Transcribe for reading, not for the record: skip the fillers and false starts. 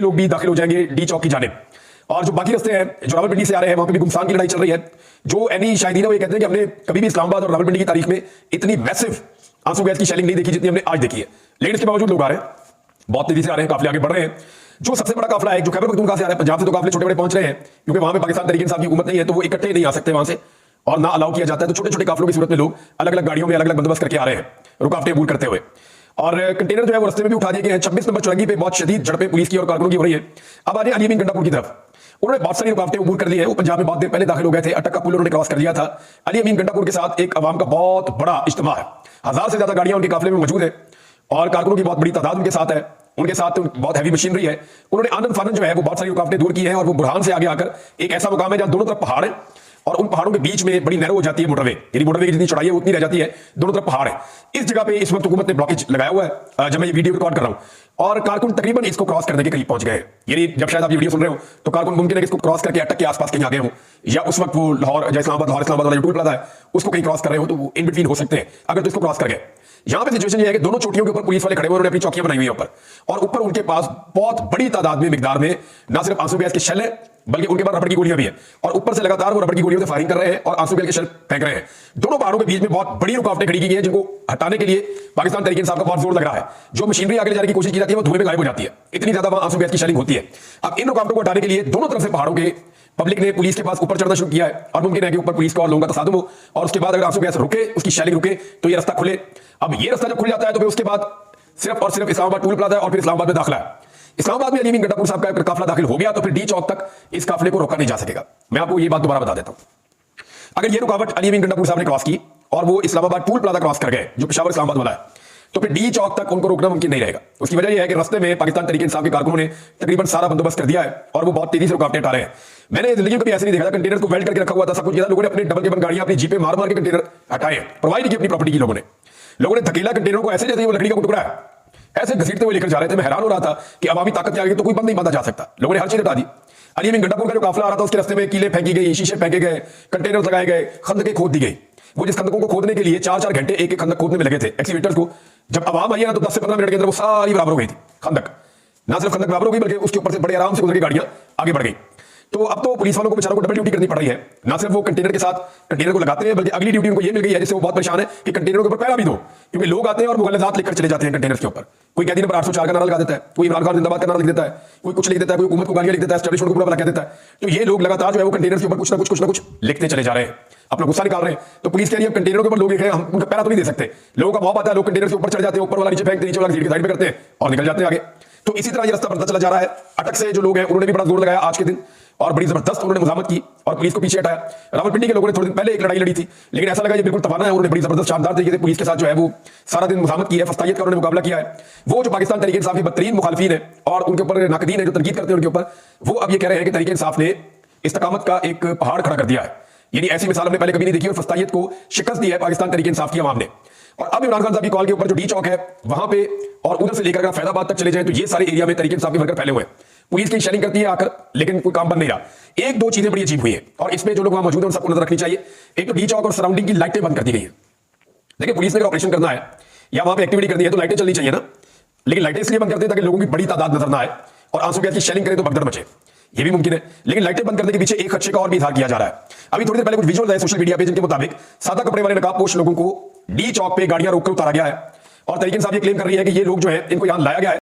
लोग भी दाखिल हो जाएंगे डी चौक की जानिब। और जो बाकी रास्ते हैं जो रावलपिंडी से आ रहे हैं वहां पे भी गुमसान की लड़ाई चल रही है। जो एनी शाहिदीन है वो ये कहते हैं कि हमने कभी भी इस्लामाबाद और रावलपिंडी की तारीख में इतनी मैसिव आंसू गैस की शेलिंग नहीं देखी जितनी हमने आज देखी है। लेकिन इसके बावजूद लोग आ रहे हैं, बहुत तेजी से आ रहे हैं, काफिले आगे बढ़ रहे हैं। जो सबसे बड़ा काफिला है जो खैबर पख्तूनख्वा से आ रहा है, पंजाब से तो काफिले छोटे बड़े पहुंच रहे हैं क्योंकि वहां पे पाकिस्तान तहरीक इंसाफ की हुकूमत नहीं है, तो वो इकट्ठे नहीं आ सकते वहां से और ना अलाउ किया जाता है। तो छोटे छोटे काफिलों की सूरत में लोग अलग अलग गाड़ियों में अलग अलग बंदोबस्त करके आ रहे हैं, रुकावटें दूर करते हुए। और कंटेनर जो है वो रस्ते में भी उठा दिए गए हैं। 26 नंबर चौरंगी पे बहुत शदीद झड़पें पुलिस की और कारकुनों की हो रही है। अब आ रहे अली अमीन गंडापुर की तरफ, उन्होंने बहुत सारी रुकावटें दूर कर दी है। वो पंजाब में बहुत देर पहले दाखिल हो गए थे, अटक का पुल उन्होंने क्रॉस कर लिया था। अली अमीन गंडापुर के साथ एक अवाम का बहुत बड़ा इज्तिमा है, 1000 से ज्यादा गाड़ियां उनके काफिले में मौजूद है और कारकुनों की बहुत बड़ी तादाद उनके साथ है। उनके साथ बहुत हैवी मशीनरी है। उन्होंने आनंद फानन जो है वो बहुत सारी रुकावटें दूर की है और वो बुरहान से आगे आकर एक ऐसा मुकाम है जहां दोनों तरफ पहाड़ है और उन पहाड़ों के बीच में बड़ी नैरो हो जाती है मोटरवे, यानी मोटरवे की जितनी चौड़ाई है उतनी रह जाती है, दोनों तरफ पहाड़ है। इस जगह पे इस वक्त हुकूमत ने ब्लॉकेज लगाया हुआ है जब मैं ये वीडियो रिकॉर्ड कर रहा हूं और कारकुन तकरीबन इसको क्रॉस करने के करीब पहुंच गए। यानी जब शायद आप ये वीडियो सुन रहे हो तो कारकुन मुमकिन है कि इसको क्रॉस करके अटक के आसपास कहीं आ गए हो, या उस वक्त वो लाहौर इस्लामाबाद वाला जो टूल प्लाजा है उसको कहीं क्रॉस कर रहे हो, तो वो इन बिटवीन हो सकते हैं अगर तो इसको क्रॉस कर गए। यहां पे सिचुएशन ये है कि दोनों चोटियों के ऊपर पुलिस वाले खड़े हुए, उन्होंने अपनी चौकियां बनाई हुई है ऊपर, और ऊपर उनके पास बहुत बड़ी तादाद में मिकदार में ना सिर्फ आंसू गैस के शेल है बल्कि उनके पास रबड़ की गोलियां भी है और ऊपर से लगातार वो रबड़ की गोलियों से फायरिंग कर रहे हैं और आंसू गैस के शेल फेंक रहे हैं। दोनों पहाड़ों के बीच में बहुत बड़ी रुकावटें खड़ी की गई हैं जिनको हटाने के लिए पाकिस्तान तहरीक इंसाफ का बहुत जोर लग रहा है। जो मशीनरी आगे ले जाने की कोशिश की जाती है वो धुएं में गायब हो जाती है, इतनी ज्यादा वहां आंसू गैस की शेलिंग होती है। अब इन रुकावटों को हटाने के लिए दोनों तरफ से पहाड़ों के पब्लिक ने पुलिस के पास ऊपर चढ़ना शुरू किया है और मुमकिन है कि ऊपर पुलिस का और लोगों का तसादुम हो और उसके बाद अगर आंसू गैस रुके, उसकी शेलिंग रुके तो ये रास्ता खुले। अब ये रास्ता जब खुल जाता है तो फिर उसके बाद सिर्फ और सिर्फ इस्लामाबाद टूल प्लाजा है और फिर इस्लामाबाद में दाखिला है। इस्लामाबाद में अली अमीन गंडापुर साहब का काफिला दाखिल हो गया तो फिर डी चौक तक इस काफिले को रोका नहीं जा सकेगा। मैं आपको ये बात दोबारा बता देता हूं। अगर ये रुकावट अली अमीन गंडापुर साहब ने क्रॉस की और वो इस्लामाबाद टूल प्लाजा क्रॉस कर गए जो पेशावर इस्लामाबाद वाला है, तो फिर डी चौक तक उनको रोकना मुमकिन नहीं रहेगा। उसकी वजह यह है कि रास्ते में पाकिस्तान तहरीक इंसाफ के कारकुनों ने तकरीबन सारा बंदोबस्त कर दिया है और वो बहुत तेजी से रुकावटें हटा रहे हैं। मैंने जिंदगी में कभी ऐसे नहीं देखा था, कंटेनर को वेल्ड करके रखा हुआ था, सब कुछ किया था। लोगों ने अपने डबल केबल गाड़ियां अपनी जीपे मार मार के कंटेनर हटाए, प्रोवाइड की अपनी प्रॉपर्टी की। लोगों ने धकेला कंटेनर को ऐसे जैसे वो लकड़ी का टुकड़ा है, ऐसे घसीटते हुए लेकर जा रहे थे। मैं हैरान हो रहा था कि अवामी ताकत के आगे तो कोई बंद नहीं बांधा जा सकता। लोगों ने हर चीज हटा दी। अली अमीन गंडापुर का जो काफिला आ रहा था उसके रास्ते में कीले फेंकी गई, शीशे फेंके गए, कंटेनर लगाए गए, खंदकें खोद दी गई। वो जिस खंदकों को खोदने के लिए 4-4 घंटे एक एक खंदक खोदने में लगे थे एक्सीवेटर्स को, जब आवाम आई ना तो 10 से 15 मिनट के अंदर वो सारी बराबर हो गई थी खंदक। ना सिर्फ खंदक बराबर हो गई बल्कि उसके ऊपर से बड़े आराम से गुजर के गाड़ियां आगे बढ़ गई। तो अब तो पुलिस वालों को बेचारों को डबल ड्यूटी करनी पड़ रही है। ना सिर्फ वो कंटेनर के साथ कंटेनर को लगाते हैं बल्कि अगली ड्यूटी उनको ये मिल गई है जिससे वो बहुत परेशान है कि कंटेनर के ऊपर पहरा भी दो, क्योंकि लोग आते हैं और मुगलजात लेकर चले जाते हैं कंटेनर के ऊपर। कोई कैदी नंबर 804 का नारा लगा देता है, कोई इमरान खान जिंदाबाद का नारा लिख देता है, कोई कुछ लिख देता है, कोई हुकूमत को गालियां लिख देता है, एस्टैब्लिशमेंट को पूरा भला कह देता है। तो ये लोग लगातार जो है वो कंटेनर के ऊपर कुछ ना कुछ लिखते चले जा रहे हैं, अपना गुस्सा निकाल रहे हैं। तो पुलिस कह रही है कंटेनर के ऊपर लोग लिख रहे हैं, हम उनका पैरा तो नहीं दे सकते। लोगों का मौत आता है, लोग कंटेनर के ऊपर चढ़ जाते हैं, ऊपर वाला नीचे फेंकते, नीचे वाला सीट की साइड में करते हैं और निकल जाते हैं आगे। तो इसी तरह ये रास्ता बढ़ता चला जा रहा है। अटक से जो लोग हैं उन्होंने भी बड़ा जोर लगाया आज के दिन और बड़ी जबरदस्त उन्होंने मुजामत की और पुलिस को पीछे हटाया। रावलपिंडी के लोगों ने थोड़े दिन पहले एक लड़ाई लड़ी थी, लेकिन ऐसा लगा ये बिल्कुल तबाना है। उन्होंने बड़ी जबरदस्त शानदार तरीके से पुलिस के साथ जो है वो सारा दिन मुजामत की है, फस्तायत का उन्होंने मुकाबला किया है। वो जो पाकिस्तान तहरीक इंसाफ के बदतरीन मुखालफीन है और उनके ऊपर नाकदीन है जो तनकीद करते हैं उनके ऊपर, वो अब ये कह रहे हैं कि तहरीक इंसाफ ने इस्तकामत का एक पहाड़ खड़ा कर दिया है। यानी ऐसी मिसाल हमने पहले कभी नहीं देखी और फस्तायत को शिकस्त दी है पाकिस्तान तहरीक इंसाफ की अवाम ने। और अब इमरान खान साहब की कॉल के ऊपर जो डी चौक है वहां पे और उधर से लेकर फैजाबाद तक चले जाए तो ये सारे एरिया में तहरीक इंसाफ के वर्कर फैले हुए हैं। पुलिस की शेयरिंग करती है आकर, लेकिन कोई काम बन नहीं रहा। एक दो चीजें बड़ी अजीब हुई है और इसमें जो लोग वहां मौजूद हैं उन सबको नजर रखनी चाहिए। एक तो डी चौक और सराउंडिंग की लाइटें बंद कर दी गई है। देखिए पुलिस ने अगर ऑपरेशन करना है या वहां पे एक्टिविटी करनी है तो लाइटें चलनी चाहिए ना, लेकिन लाइटें इसलिए बंद करते हैं ताकि लोगों की बड़ी तादाद नजर ना आए और आंसू गैस की शेलिंग करें तो भगदड़ मचे, ये भी मुमकिन है। लेकिन लाइटें बंद करने के पीछे एक खदशे का और भी इजहार किया जा रहा है। अभी थोड़ी देर पहले कुछ विजुअल आए सोशल मीडिया पे जिनके मुताबिक सादा कपड़े वाले नकाबपोश लोगों को डी चौक पे गाड़ियां रोककर उतारा गया है और तहरीक इंसाफ ये क्लेम कर रही है कि ये लोग जो है इनको यहां लाया गया है